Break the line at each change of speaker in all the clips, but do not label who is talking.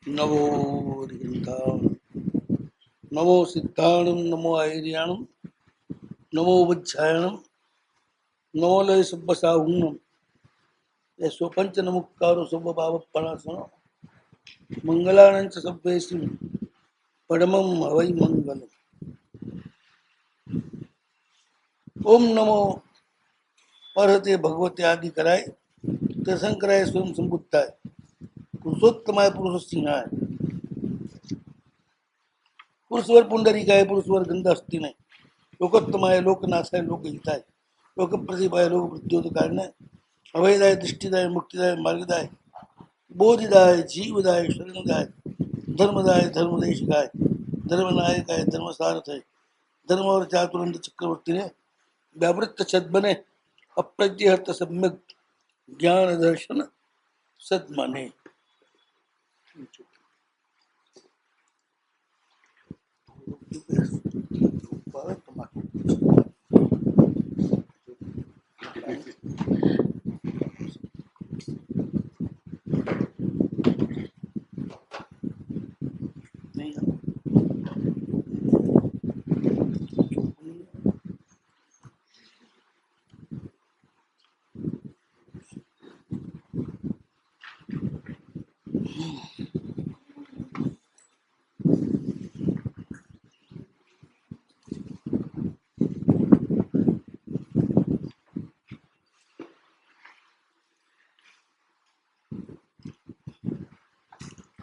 નમો હરિહંતાણ નમો સિદ્ધાણમ નમો આયર્યાણમ નમો વજ્જાયણમ નમો લય સબ્બસાહુણમ એ સ્વપંચ નમુક્કારો સબ્બભાવ પણાસણો મંગલાનંચ સબ્બેસુ પરમમ હવૈ મંગલમ. ઓમ નમો પરહતે ભગવતે આદિ કરાય તીર્થંકરાય સ્વયં સંબુદ્ધાય પુરુષોત્તમાય પુરુષ સિંહાય પુરુષવર પુંડરીકાય પુરુષવર ગંધાસ્તી નહીં લોકોત્તમાય લોકનાથાય લોકહિતાય લોક પ્રતિભાય લોક પ્રદ્યોતકારને અભયદાય દૃષ્ટિદાય મુક્તિદાય માર્ગદાય બોધિદાય જીવદાય શરણદાય ધર્મદાય ધર્મદેશિકાય ધર્મનાયકાય ધર્મસારથય ધર્મવર ચાતુરંત ચક્રવર્તીને વ્યાવૃત્ત સદબને અપ્રજ્યહત સમ્યક જ્ઞાન દર્શન સદમને.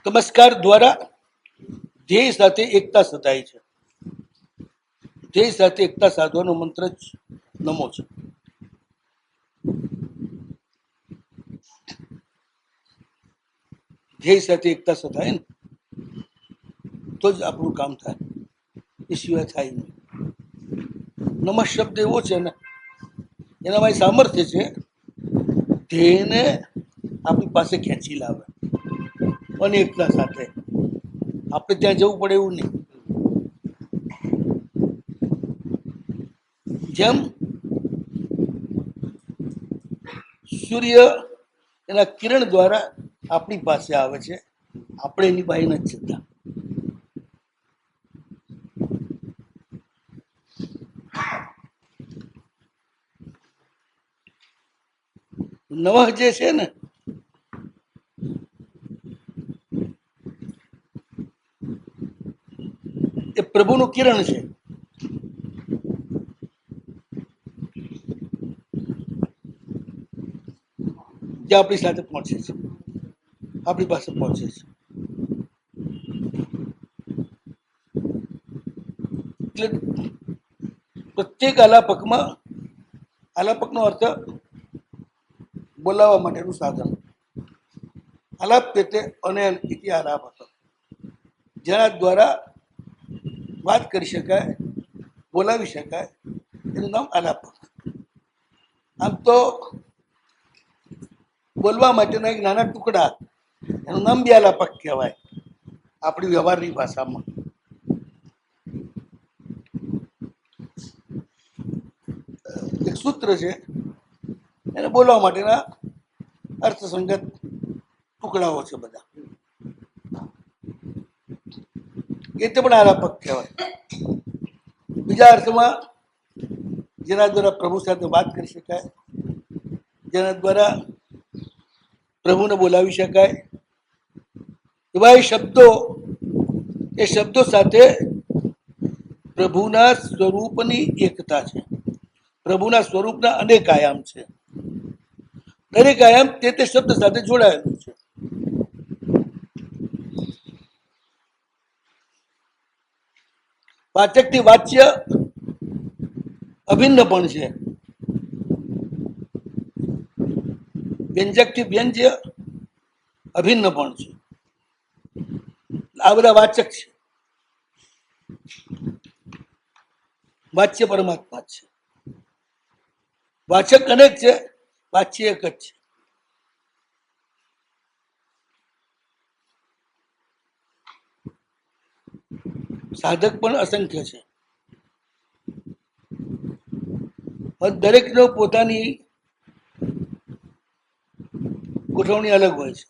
નમસ્કાર દ્વારા ધ્યેય સાથે એકતા સધાય છે. ધ્યેય સાથે એકતા સાધવાનો મંત્ર જ નમો છે. ધ્યેય સાથે એકતા સધાય ને તો જ આપણું કામ થાય, એ સિવાય થાય નહીં. નમઃ શબ્દ એવો છે ને એનામાં સામર્થ્ય છે ધ્યેયને આપણી પાસે ખેંચી લાવે અને એકતા સાથે. આપણે ત્યાં જવું પડે એવું નહીં. જેમ સૂર્ય એના કિરણ દ્વારા આપણી પાસે આવે છે, આપણે એની પાસે નથી જતા. નવહ જે છે ને એ પ્રભુનું કિરણ છે. જે આપણી સાથે પહોંચે છે, આપણી પાસે પહોંચે છે. એટલે પ્રત્યેક આલાપકનો અર્થ બોલાવવા માટેનું સાધન. આલાપ તે અનેલ ઇતિ આલાપ હતો, જેના દ્વારા વાત કરી શકાય, બોલાવી શકાય, એનું નામ આલાપક. આમ તો બોલવા માટેના એક નાના ટુકડા, એનું નામ બી આલાપક કહેવાય આપણી વ્યવહારની ભાષામાં. એક સૂત્ર છે, એને બોલવા માટેના અર્થસંગત ટુકડાઓ છે બધા, એ તે પણ આલાપક કહેવાય. બીજા અર્થમાં જેના દ્વારા પ્રભુ સાથે વાત કરી શકાય, જેના દ્વારા પ્રભુને બોલાવી શકાય, એવા એ શબ્દો સાથે પ્રભુના સ્વરૂપની એકતા છે. પ્રભુના સ્વરૂપના અનેક આયામ છે. દરેક આયામ તે શબ્દ સાથે જોડાયેલું છે. વાચકથી વાચ્ય અભિન્ન પણ છે. વ્યંજકથી વ્યંજ્ય અભિન્ન પણ છે. આ બધા વાચક છે. વાચ્ય પરમાત્મા છે. વાચક અનેક છે, વાચ્ય એક જ છે. સાધક પણ અસંખ્ય છે. દરેકનો પોતાની ગોઠવણી અલગ હોય છે.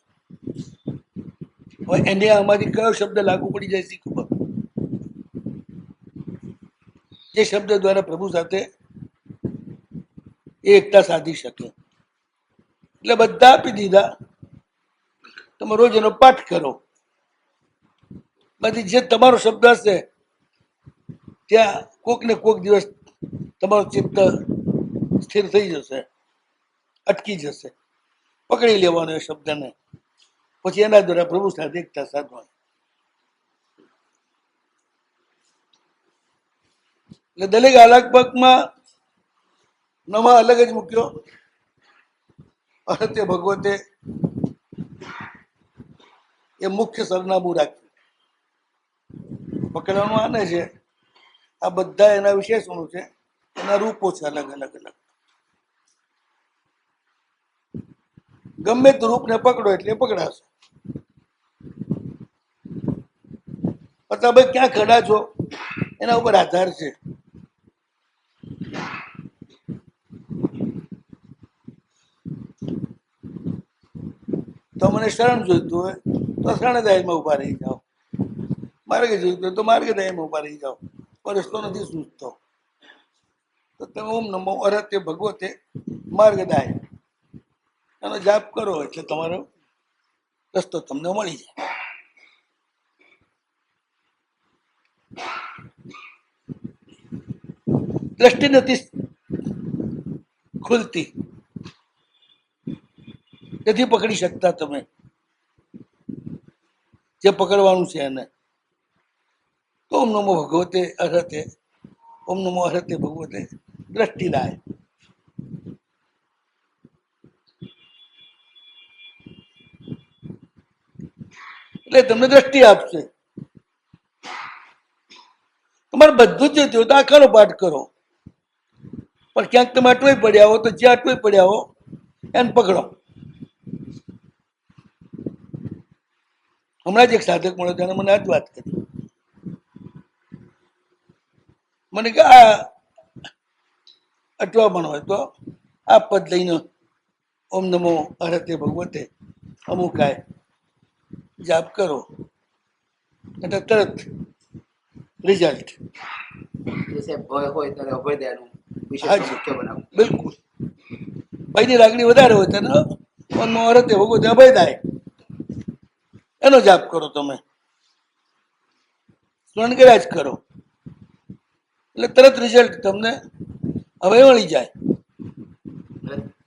એને આમાંથી કયો શબ્દ લાગુ પડી જાય છે ખબર? જે શબ્દ દ્વારા પ્રભુ સાથે એ એકતા સાધી શકે. એટલે બધા આપી દીધા, તમે રોજ એનો પાઠ કરો. બધી જે તમારો શબ્દ હશે ત્યાં કોક ને કોક દિવસ તમારું ચિત્ત સ્થિર થઈ જશે, અટકી જશે. પકડી લેવાનો એ શબ્દને, પછી એના દ્વારા પ્રભુ સાથે એકતા સાધવાની. એટલે દરેક આલાપકમાં નમા અલગ જ મૂક્યો. અહત્ય ભગવતે એ મુખ્ય સરનામું રાખ્યું. પકડવાનું આને છે, આ બધા એના વિશેષણો છે, એના રૂપો છે અલગ અલગ અલગ. ગમે તે રૂપને પકડો એટલે પકડાશે. તમે ક્યાં ખડા છો એના ઉપર આધાર છે. તો મને શરણ જોઈતું હોય તો શરણદાયમાં ઉભા રહી જાઓ, માર્ગે જોઈતું હોય તો માર્ગદાયમાં ઉભા રહી જાઓ. રસ્તો નથી સૂચતો તો તમે ઓમ નમો અરહતે ભગવતે માર્ગદાય એનો જાપ કરો એટલે તમારો રસ્તો તમને મળી જાય. દ્રષ્ટિ નથી ખુલતી, નથી પકડી શકતા તમે જે પકડવાનું છે એને. તો ઓમ નમો ભગવતે અરહતે, ઓમ નમો અરહતે ભગવતે દ્રષ્ટિદાય. એટલે તમને દ્રષ્ટિ આપશે. તમારે બધું જ થયું તો આખાનો પાઠ કરો, પણ ક્યાંક તમે અટવાઈ પડ્યા હો તો જ્યાં અટવાઈ પડ્યા હો એને પકડો. હમણાં જ એક સાધક મળ્યો તેને મને આ જ વાત કરી. મને કે આ અટવામણ હોય તો આ પદ લઈને ઓમ નમો અરહતે ભગવતે અમુકાય જાપ કરો એટલે તરત રિઝલ્ટ. બિલકુલ ભયની લાગણી વધારે હોય તેને ઓમ નમો અરહતે ભગવતે અભયદાય એનો જાપ કરો. તમે સ્મરણ કર્યા જ કરો એટલે તરત રિઝલ્ટ તમને હવે મળી જાય.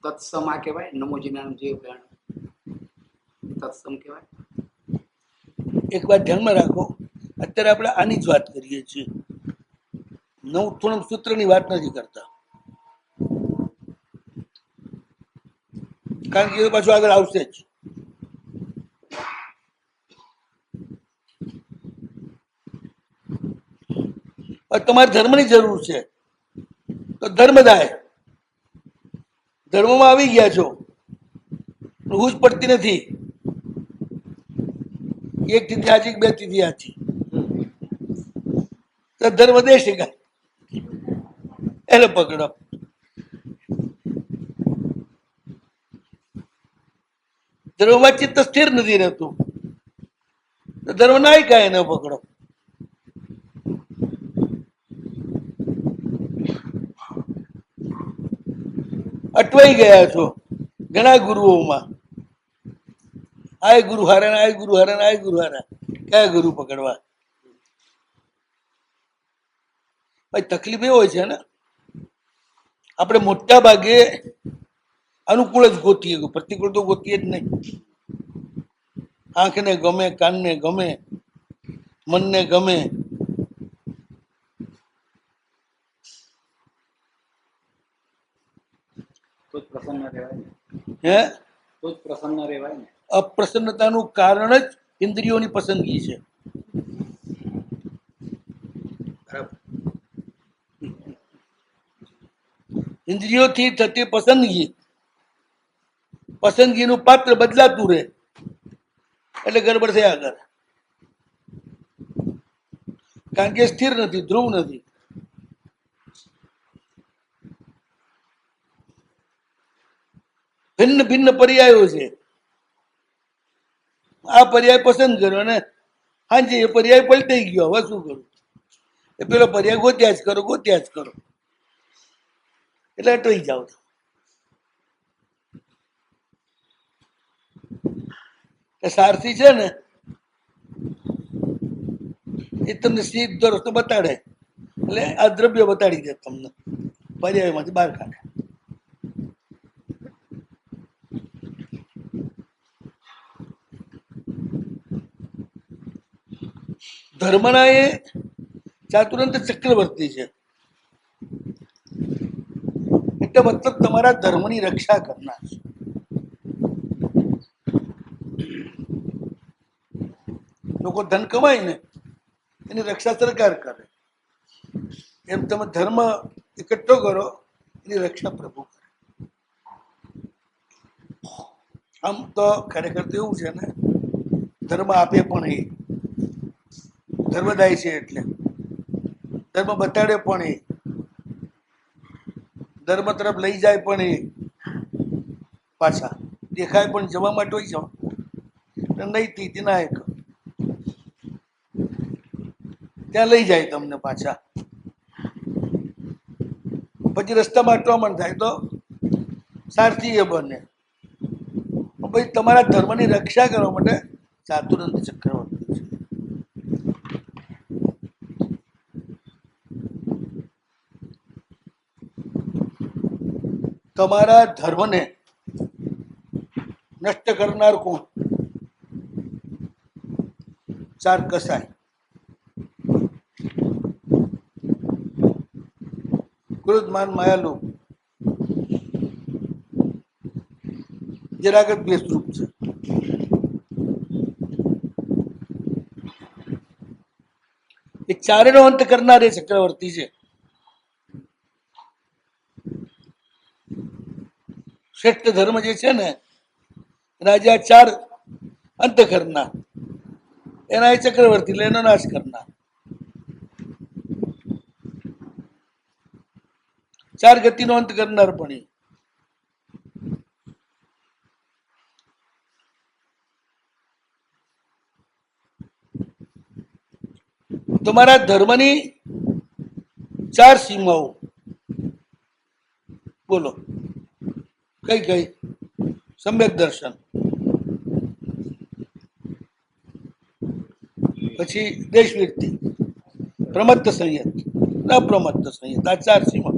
તત્સમા કહેવાય, નમોજી નામ જે તત્સમ કહેવાય.
એક વાત ધ્યાનમાં રાખો, અત્યારે આપણે આની જ વાત કરીએ છીએ, થોડું સૂત્રની વાત નથી કરતા, કારણ કે એ પાછું આગળ આવશે જ. તમારે ધર્મની જરૂર છે તો ધર્મદાય, ધર્મમાં આવી ગયા છો, હું જ પડતી નથી. એક તિથિ આજી, બે તિથિ આજી, તો ધર્મ દે શકાય એને પકડો. ધર્મમાં ચિત્ત સ્થિર નથી રહેતું તો ધર્મ નાયકા એને પકડો. અટવાઈ ગયા છો ઘણા ગુરુઓમાં, આ ગુરુ હારા, આ ગુરુ હારા, આ ગુરુ હારા, કયા ગુરુ પકડવા? ભાઈ તકલીફ એ હોય છે ને, આપણે મોટા ભાગે અનુકૂળ જ ગોતીએ, પ્રતિકૂળ તો ગોતીએ જ નહીં. આંખને ગમે, કાનને ગમે, મનને ગમે, હે તો જ પ્રસન્ન રહેવાય ને. અપ્રસન્નતાનું કારણ જ ઇન્દ્રિયોની પસંદગી છે. ઇન્દ્રિયોથી થતી પસંદગીનું પાત્ર બદલાતું રહે એટલે ગડબડ થયા કરે, કારણ કે સ્થિર નથી, ધ્રુવ નથી. ભિન્ન ભિન્ન પર્યાયો છે. આ પર્યાય પસંદ કર્યો અને હાજી એ પર્યાય પલટાઈ ગયો. હવે શું કરું? એ પેલો પર્યાય ગોત્યા જ કરો, ગોત્યા જ કરો, એટલે અટવાઈ જાવ. સારથી છે ને એ તમને સીધો રસ્તો બતાડે, એટલે આ દ્રવ્ય બતાડી દે તમને, પર્યાયમાંથી બહાર કાઢે. ધર્મના એ ચાતુરંત ચક્રવર્તી છે, એટલે મતલબ તમારા ધર્મની રક્ષા કરનાર છે. લોકો ધન કમાય ને એની રક્ષા સરકાર કરે, એમ તમે ધર્મ એકઠો કરો એની રક્ષા પ્રભુ કરે. આમ તો ખરેખર તો એવું છે ને, ધર્મ આપે પણ એ ધર્મદાય છે, એટલે ધર્મ બતાડે પણ એ, ધર્મ તરફ લઈ જાય પણ એ, પાછા દેખાય પણ જવા માટે હોય જાવ નહીં વિનાયક ત્યાં લઈ જાય તમને પાછા. પછી રસ્તામાં અટવામણ થાય તો સારથી એ બને. ભાઈ તમારા ધર્મની રક્ષા કરવા માટે ચાતુરંત ચક્રવર્તી છે. તમારા ધર્મને નષ્ટ કરનાર કોણ? ચાર કસાય, ક્રોધ માન માયા લોભ, જરાગત દ્વેષરૂપ છે. એ ચારેનો અંત કરનાર એ ચક્રવર્તી છે. શ્રેષ્ઠ ધર્મ જે છે ને રાજા ચાર અંત કરનાર, એના એ ચક્રવર્તી એટલે એનો નાશ કરનાર. ચાર ગતિનો અંત કરનાર પણ એ. તમારા ધર્મની ચાર સીમાઓ બોલો કઈ કઈ? સમ્યક દર્શન, પછી દેશવૃત્તિ, પ્રમત્ત સંયત, અપ્રમત્ત સંયત, આ ચાર સીમા.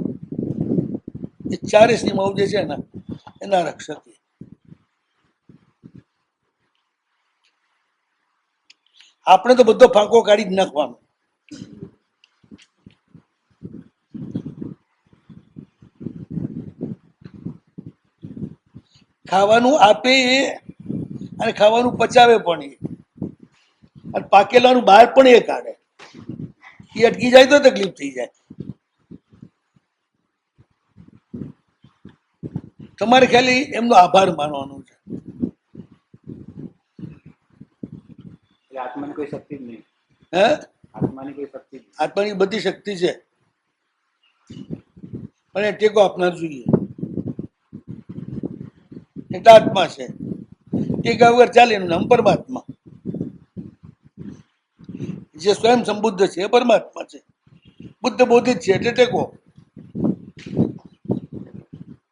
એ ચારે સીમાઓ જે છે ને એના રક્ષક. આપણે તો બધો ફાંકો કાઢી જ નાખવાનો. ખાવાનું આપે એ અને ખાવાનું પચાવે પણ એ, અને પાકેલાનું બહાર પણ એ કાઢે. એ અટકી જાય તો તકલીફ થઈ જાય. તમારે ખાલી એમનો આભાર માનવાનો છે.
આત્માની કોઈ શક્તિ જ નહીં.
હે?
આત્માની કોઈ શક્તિ જ નહીં.
આત્માની બધી શક્તિ છે, પણ એ ટેકો આપનાર જોઈએ. એટલે આત્મા છે, ટેકા વગર ચાલે. એનું નામ પરમાત્મા. જે સ્વયં સંબુદ્ધ છે એ પરમાત્મા છે. બુદ્ધ બોધિત છે એટલે ટેકો.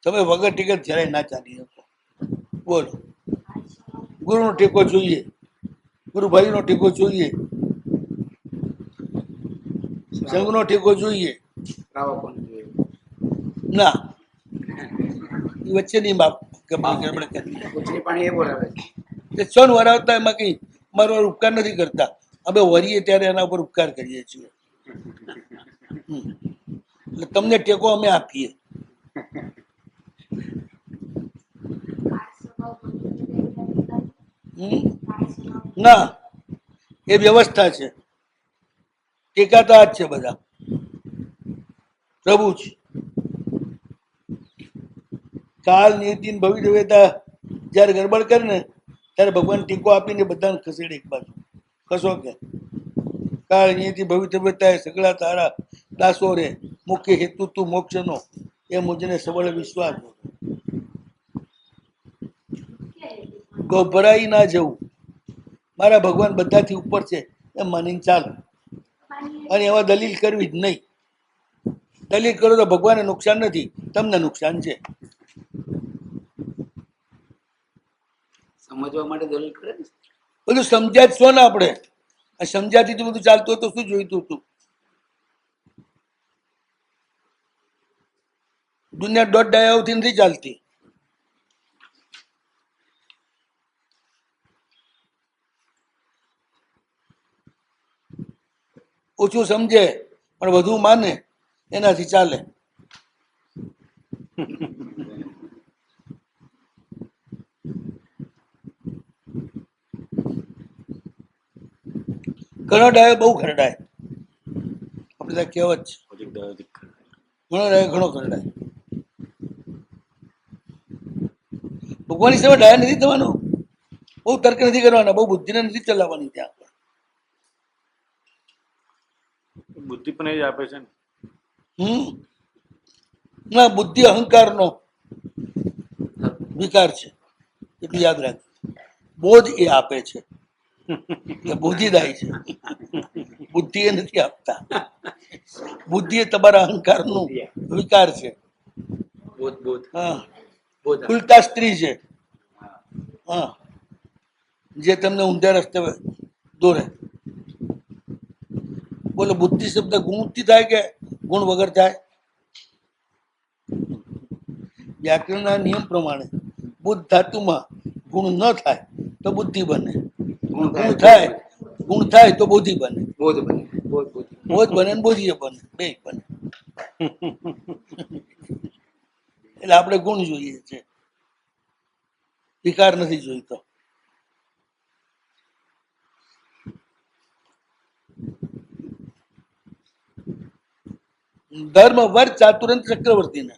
તમે વગર ટેકે જરાય ના ચાલી શકો. બોલો, ગુરુનો ટેકો જોઈએ, ગુરુભાઈનો ટેકો જોઈએ, સંઘનો ટેકો જોઈએ.
શ્રાવકોને જોઈએ.
ના, એ વચ્ચેની બાપ ગડબડ કરી.
પૂછડી પાણી એ બોલાવે છે.
એ છન વરાવતા એમાં કઈ મારો ઉપકાર નથી કરતા. અમે વરીએ ત્યારે એના ઉપર ઉપકાર કરીએ છીએ. એટલે તમને ટેકો અમે આપીએ. ના, એ વ્યવસ્થા છે. ટેકા તો આ જ છે બધા પ્રભુ જ. કાલ નીતિ ભવિષ્યતા જયારે ગડબડ કરે ને ત્યારે ભગવાન ટીકો આપીને બધાને ખસેડે એક બાજુ. કશો કે કાળ નીતિ ભવિષ્યતા સગળા તારા દાસો રે, મુખ્ય હેતુ તું મોક્ષનો, એ મુજને સબળ વિશ્વાસ. ગભરાઈ ના જવું. મારા ભગવાન બધાથી ઉપર છે એમ માનીને ચાલો. અને એવા દલીલ કરવી જ નહીં. દલીલ કરો તો ભગવાનને નુકસાન નથી, તમને નુકસાન છે.
સમજવા માટે દલીલ કરે ને.
બધું સમજ્યા જ છો ને આપણે. આ સમજ્યાથી તો બધું ચાલતું હોય તો શું જોઈતું હતું? દુનિયા દોઢ ડાયાઓથી નથી ચાલતી. ઓછું સમજે પણ વધુ માને એનાથી ચાલે. ઘણો ડાયો બહુ ખરડાય. આપણે ત્યાં કહેવત છે, ઘણો ડાયો ઘણો ખરડાય. ભગવાનની સેવા ડાયા નથી થવાનો. બહુ તર્ક નથી કરવાના, બહુ બુદ્ધિને નથી ચલાવવાની. ત્યાં
બુદ્ધિ પણ એ જ આપે છે ને.
ના, બુદ્ધિ અહંકારનો વિકાર છે, એટલું યાદ રાખ. બોધ એ આપે છે, એ બોધિદાય છે. બુદ્ધિ એ નથી આપતા. બુદ્ધિ એ તમારા અહંકારનો વિકાર છે.
બોધ બોધ
હા,
બોધ
ખુલતા સ્ત્રી છે. હા, જે તમને ઊંધા રસ્તે દોરે. બોલો, બુદ્ધિ શબ્દ ગુણથી થાય કે ગુણ વગર થાય? વ્યાકરણના નિયમ પ્રમાણે બુદ્ધ ધાતુમાં ગુણ ન થાય તો બુદ્ધિ બને, ગુણ થાય તો બોધિ બને.
બોધ બને. બોધ બોધ
બોધ બને ને બોધિએ બને, બે બને. એટલે આપણે ગુણ જોઈએ છે, વિકાર નથી જોઈતો. ધર્મ વર્ગ ચાતુરંત ચક્રવર્તીને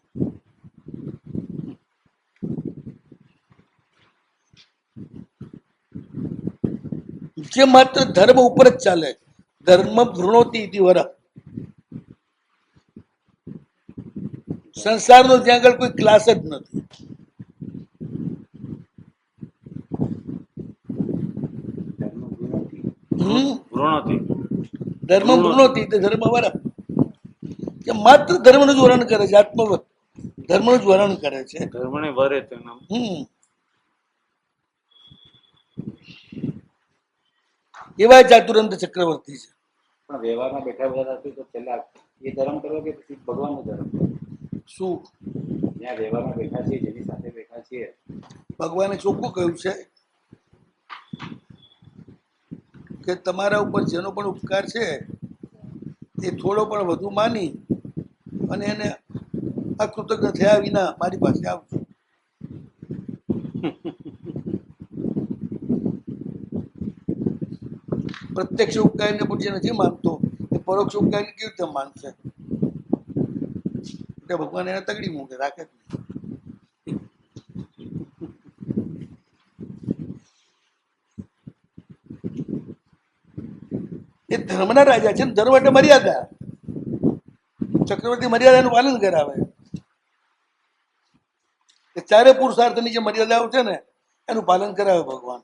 જે માત્ર ધર્મ ઉપર જ ચાલે. ધર્મ વૃણોતી ઇતિ વર. સંસારનો ત્યાં આગળ કોઈ ક્લાસ જ નથી.
વૃણોથી.
ધર્મ વૃણોતી એટલે ધર્મ વર. કે માત્ર ધર્મનું જ વર્ણન કરે છે, આત્મ ધર્મનું જ વર્ણન કરે છે.
ધર્મને વરે તેના
એવા ચાતુરંત ચક્રવર્તી છે.
પણ વ્યવહારમાં બેઠા બેઠા થતું તો છેલ્લા એ ધર્મ કરો કે પછી ભગવાનનો ધર્મ કરો?
શું
જ્યાં વ્યવહારમાં બેઠા છીએ, જેની સાથે બેઠા છીએ,
ભગવાને ચોખ્ખું કહ્યું છે કે તમારા ઉપર જેનો પણ ઉપકાર છે એ થોડો પણ વધુ માની અને એને અકૃતજ્ઞ થયા વિના મારી પાસે આવજો. પ્રત્યક્ષ ઉપકારને પણ જે નથી માનતો એ પરોક્ષ ઉપકારને કેવી રીતે માનશે? એટલે ભગવાન એને તગડી મૂકે, રાખે જ નહીં. એ ધર્મના રાજા છે ને. ધર્મ એટલે મર્યાદા. ચક્રવર્તી મર્યાદાનું પાલન કરાવે. એ ચારે પુરુષાર્થની જે મર્યાદાઓ છે ને એનું પાલન કરાવે ભગવાન.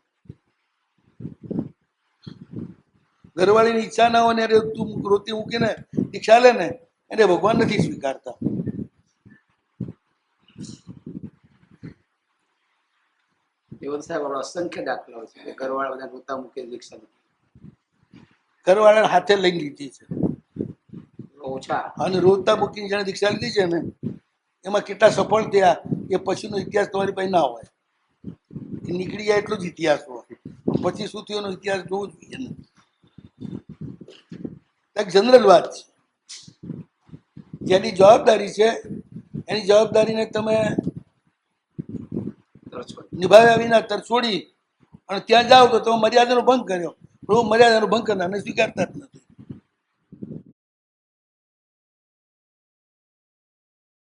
ઘરવાળીની ઈચ્છા ના હોય ને તું રોતી મૂકીને દીક્ષા લે ને એને ભગવાન નથી સ્વીકારતા.
એવો સાહેબ આપણો અસંખ્ય દાખલાઓ છે કે ઘરવાળા બધા રોતા મૂકે દીક્ષા નથી.
ઘરવાળાને હાથે લઈ લીધી છે
ઓછા
અને રોતા મૂકીને જેને દીક્ષા લીધી છે ને એમાં કેટલા સફળ થયા એ પછીનો ઇતિહાસ તમારી પાસે ના હોય. એ નીકળી જાય એટલો જ ઇતિહાસ હોય, પછી શું થયો એનો ઇતિહાસ જોવો જોઈએ ને. એક જનરલ વાત છે, જેની જવાબદારી છે એની જવાબદારીને તમે નિભાવ્યા વિના તરછોડી અને ત્યાં જાઓ તો તમે મર્યાદાનો ભંગ કર્યો. પ્રભુ મર્યાદાનો ભંગ કરનારને સ્વીકારતા જ નથી.